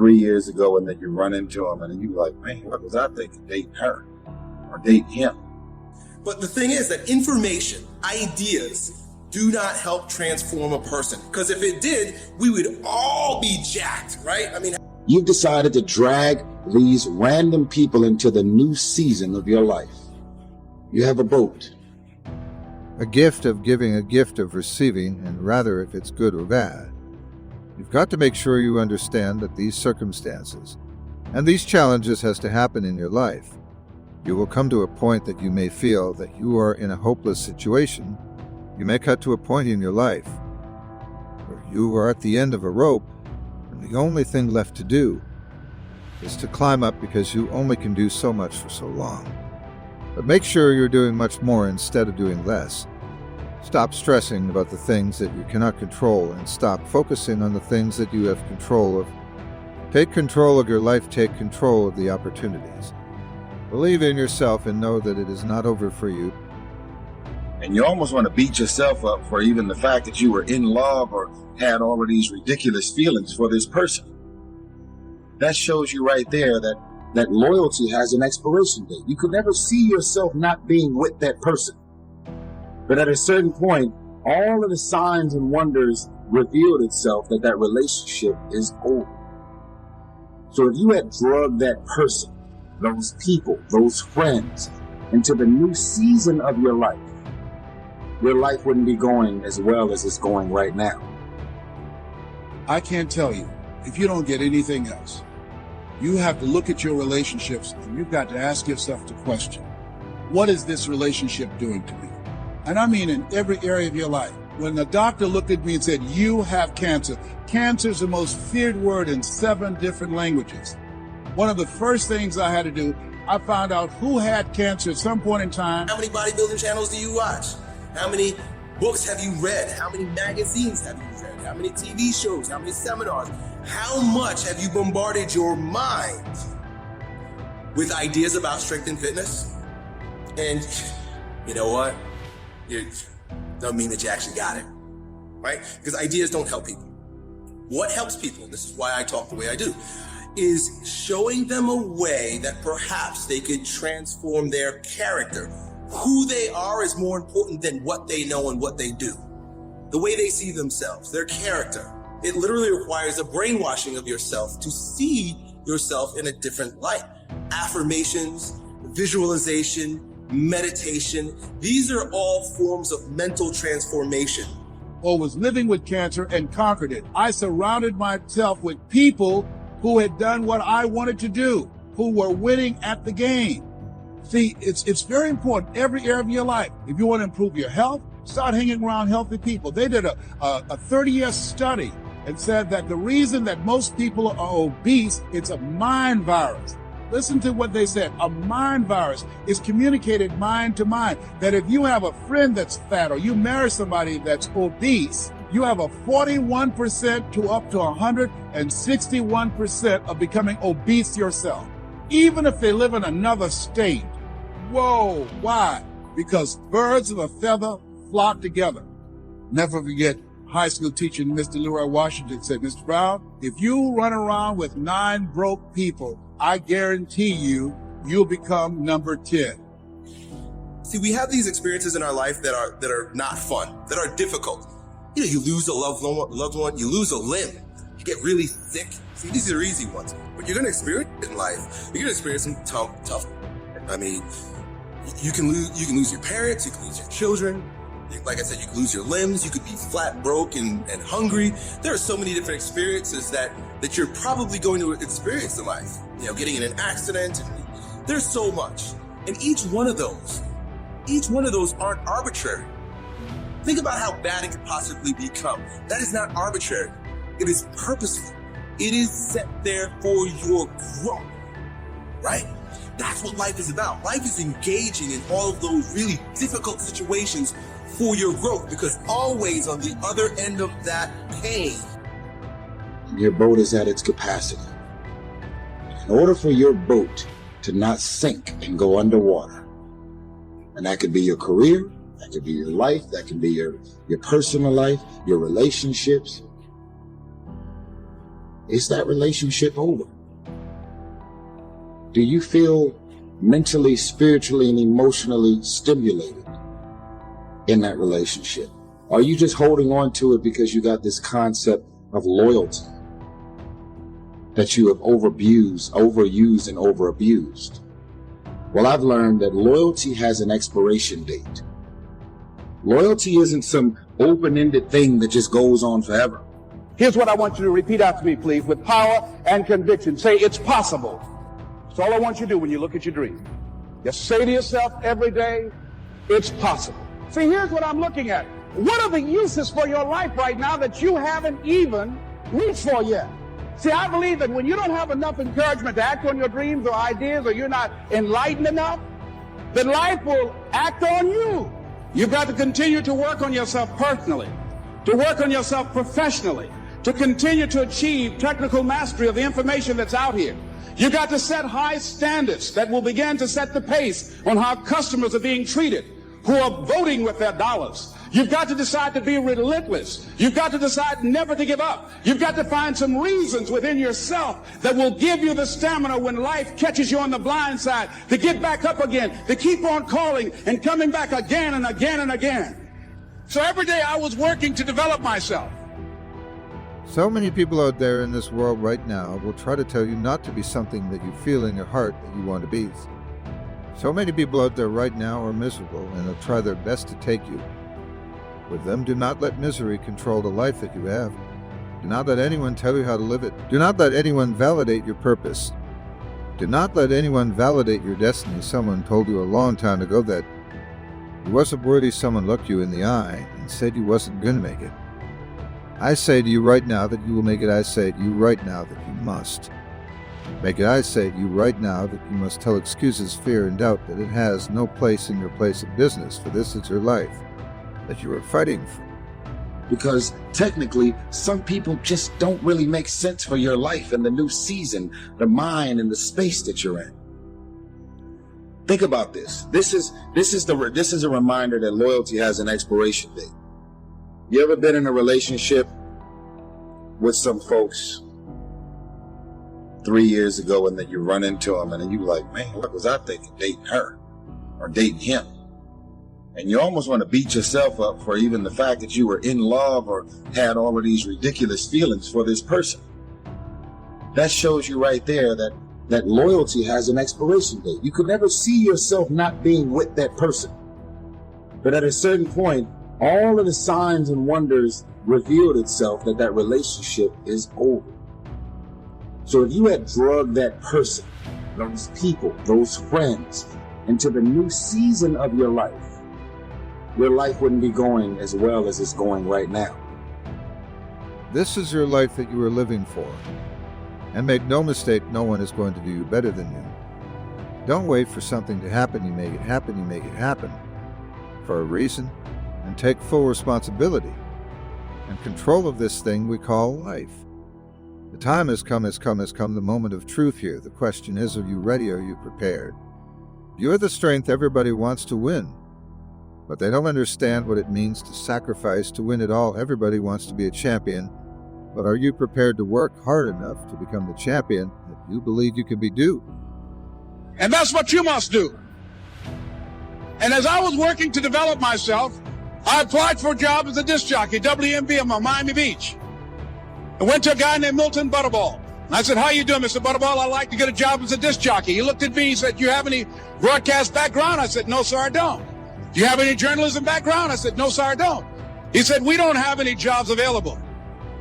3 years ago, and then you run into them and you're like, man, what was I thinking, dating her or dating him? But the thing is that information, ideas, do not help transform a person. Because if it did, we would all be jacked, right? I mean, You've decided to drag these random people into the new season of your life. You have a boat. A gift of giving, a gift of receiving, and rather if it's good or bad. You've got to make sure you understand that these circumstances and these challenges has to happen in your life. You will come to a point that you may feel that you are in a hopeless situation. You may cut to a point in your life where you are at the end of a rope and the only thing left to do is to climb up because you only can do so much for so long. But make sure you're doing much more instead of doing less. Stop stressing about the things that you cannot control and stop focusing on the things that you have control of. Take control of your life, take control of the opportunities. Believe in yourself and know that it is not over for you. And you almost want to beat yourself up for even the fact that you were in love or had all of these ridiculous feelings for this person. That shows you right there that loyalty has an expiration date. You could never see yourself not being with that person. But at a certain point, all of the signs and wonders revealed itself that relationship is over. So if you had drugged that person, those people, those friends, into the new season of your life wouldn't be going as well as it's going right now. I can't tell you, if you don't get anything else, you have to look at your relationships and you've got to ask yourself the question, what is this relationship doing to me? And I mean in every area of your life. When the doctor looked at me and said, you have cancer, cancer is the most feared word in 7 different languages. One of the first things I had to do, I found out who had cancer at some point in time. How many bodybuilding channels do you watch? How many books have you read? How many magazines have you read? How many TV shows? How many seminars? How much have you bombarded your mind with ideas about strength and fitness? And you know what? It doesn't mean that you actually got it, right? Because ideas don't help people. What helps people, and this is why I talk the way I do, is showing them a way that perhaps they could transform their character. Who they are is more important than what they know and what they do. The way they see themselves, their character. It literally requires a brainwashing of yourself to see yourself in a different light. Affirmations, visualization, meditation, these are all forms of mental transformation. Or was living with cancer and conquered it. I surrounded myself with people who had done what I wanted to do, who were winning at the game. See, it's very important, every area of your life. If you want to improve your health, start hanging around healthy people. They did a 30-year study and said that the reason that most people are obese, it's a mind virus. Listen to what they said. A mind virus is communicated mind to mind. That if you have a friend that's fat or you marry somebody that's obese, you have a 41% to up to 161% of becoming obese yourself. Even if they live in another state. Whoa, why? Because birds of a feather flock together. Never forget, high school teacher Mr. Leroy Washington said, Mr. Brown, if you run around with 9 broke people, I guarantee you'll become number 10. See, we have these experiences in our life that are not fun, that are difficult. You know, you lose a loved one, you lose a limb, you get really sick. See, these are easy ones, but you're gonna experience it in life. You're gonna experience some tough. I mean, you can lose your parents, you can lose your children. Like I said, you can lose your limbs, you could be flat broke and hungry. There are so many different experiences that you're probably going to experience in life. You know, getting in an accident, there's so much. And each one of those aren't arbitrary. Think about how bad it could possibly become. That is not arbitrary. It is purposeful. It is set there for your growth, right? That's what life is about. Life is engaging in all of those really difficult situations for your growth, because always on the other end of that pain, your boat is at its capacity. In order for your boat to not sink and go underwater, and that could be your career, that could be your life, that can be your personal life, your relationships. is that relationship over? Do you feel mentally, spiritually, and emotionally stimulated in that relationship? Are you just holding on to it because you got this concept of loyalty that you have overused and overabused? Well, I've learned that loyalty has an expiration date. Loyalty isn't some open-ended thing that just goes on forever. Here's what I want you to repeat after me, please, with power and conviction. Say, it's possible. That's all I want you to do when you look at your dream. Just say to yourself every day, it's possible. See, here's what I'm looking at. What are the uses for your life right now that you haven't even reached for yet? See, I believe that when you don't have enough encouragement to act on your dreams or ideas, or you're not enlightened enough, then life will act on you. You've got to continue to work on yourself personally, to work on yourself professionally, to continue to achieve technical mastery of the information that's out here. You've got to set high standards that will begin to set the pace on how customers are being treated, who are voting with their dollars. You've got to decide to be relentless. You've got to decide never to give up. You've got to find some reasons within yourself that will give you the stamina when life catches you on the blind side to get back up again, to keep on calling and coming back again and again and again. So every day I was working to develop myself. So many people out there in this world right now will try to tell you not to be something that you feel in your heart that you want to be. So many people out there right now are miserable, and they'll try their best to take you. With them, do not let misery control the life that you have. Do not let anyone tell you how to live it. Do not let anyone validate your purpose. Do not let anyone validate your destiny. Someone told you a long time ago that you wasn't worthy. Someone looked you in the eye and said you wasn't going to make it. I say to you right now that you will make it. I say to you right now that you must make it. I say to you right now that you must tell excuses, fear, and doubt that it has no place in your place of business, for this is your life that you are fighting for. Because technically, some people just don't really make sense for your life and the new season, the mind and the space that you're in. Think about this. This is a reminder that loyalty has an expiration date. You ever been in a relationship with some folks 3 years ago, and then you run into them and then you like, man, what was I thinking dating her or dating him? And you almost want to beat yourself up for even the fact that you were in love or had all of these ridiculous feelings for this person. That shows you right there that loyalty has an expiration date. You could never see yourself not being with that person. But at a certain point, all of the signs and wonders revealed itself that relationship is over. So if you had drugged that person, those people, those friends, into the new season of your life wouldn't be going as well as it's going right now. This is your life that you are living for. And make no mistake, no one is going to do you better than you. Don't wait for something to happen. You make it happen. You make it happen for a reason, and take full responsibility and control of this thing we call life. The time has come, the moment of truth here. The question is, are you ready? Are you prepared? You're the strength everybody wants to win, but they don't understand what it means to sacrifice to win it all. Everybody wants to be a champion, but are you prepared to work hard enough to become the champion that you believe you can be due? And that's what you must do. And as I was working to develop myself, I applied for a job as a disc jockey, WMB on Miami Beach. I went to a guy named Milton Butterball. And I said, how you doing, Mr. Butterball? I'd like to get a job as a disc jockey. He looked at me, he said, do you have any broadcast background? I said, no, sir, I don't. Do you have any journalism background? I said, no, sir, I don't. He said, we don't have any jobs available.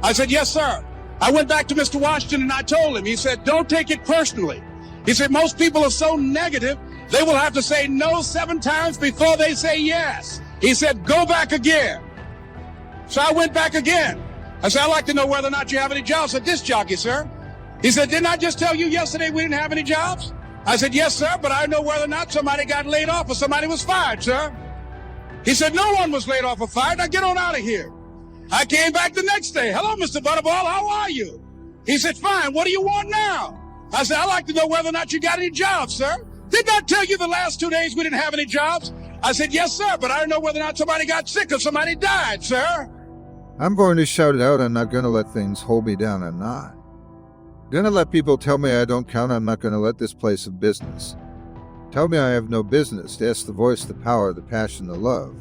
I said, yes, sir. I went back to Mr. Washington and I told him. He said, don't take it personally. He said, most people are so negative, they will have to say no 7 times before they say yes. He said, go back again. So I went back again. I said, I'd like to know whether or not you have any jobs as a disc jockey, sir. He said, didn't I just tell you yesterday we didn't have any jobs? I said, yes, sir, but I know whether or not somebody got laid off or somebody was fired, sir. He said, no one was laid off or fired. Now get on out of here. I came back the next day. Hello, Mr. Butterball, how are you? He said, fine, what do you want now? I said, I'd like to know whether or not you got any jobs, sir. Didn't I tell you the last 2 days we didn't have any jobs? I said, yes, sir, but I don't know whether or not somebody got sick or somebody died, sir. I'm going to shout it out. I'm not going to let things hold me down. I'm not. Gonna let people tell me I don't count, I'm not gonna let this place of business tell me I have no business to ask the voice, the power, the passion, the love.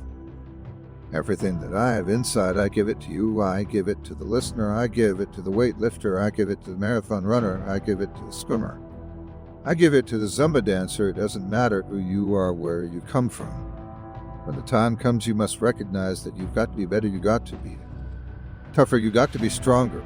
Everything that I have inside, I give it to you, I give it to the listener, I give it to the weightlifter, I give it to the marathon runner, I give it to the swimmer. I give it to the Zumba dancer. It doesn't matter who you are, where you come from. When the time comes, you must recognize that you've got to be better, you got to be tougher, you got to be stronger.